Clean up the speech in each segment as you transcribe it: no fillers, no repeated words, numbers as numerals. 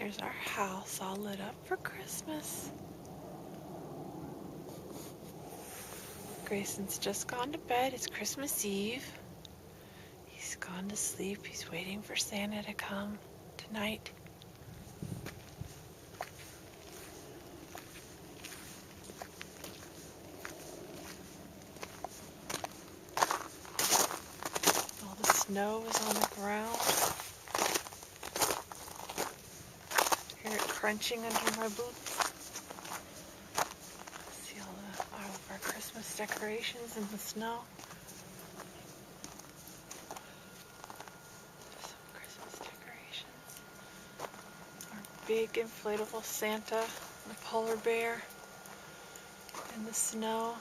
Here's our house all lit up for Christmas. Grayson's just gone to bed. It's Christmas Eve. He's gone to sleep. He's waiting for Santa to come tonight. All the snow is on the ground. Hear it crunching under my boots. See all of our Christmas decorations in the snow. Some Christmas decorations. Our big inflatable Santa, the polar bear in the snow.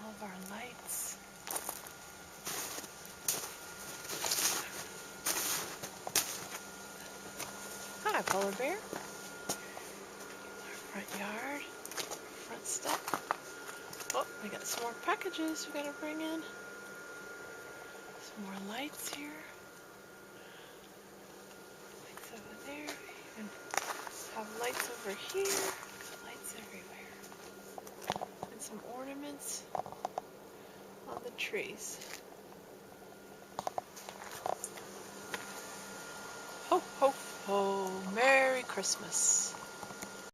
All of our lights. Hi, polar bear. Our front yard, front step. Oh, we got some more packages we gotta bring in. Some more lights here. Lights over there. We even have lights over here. Got lights everywhere. And some ornaments on the trees. Ho, ho, ho. Merry Christmas.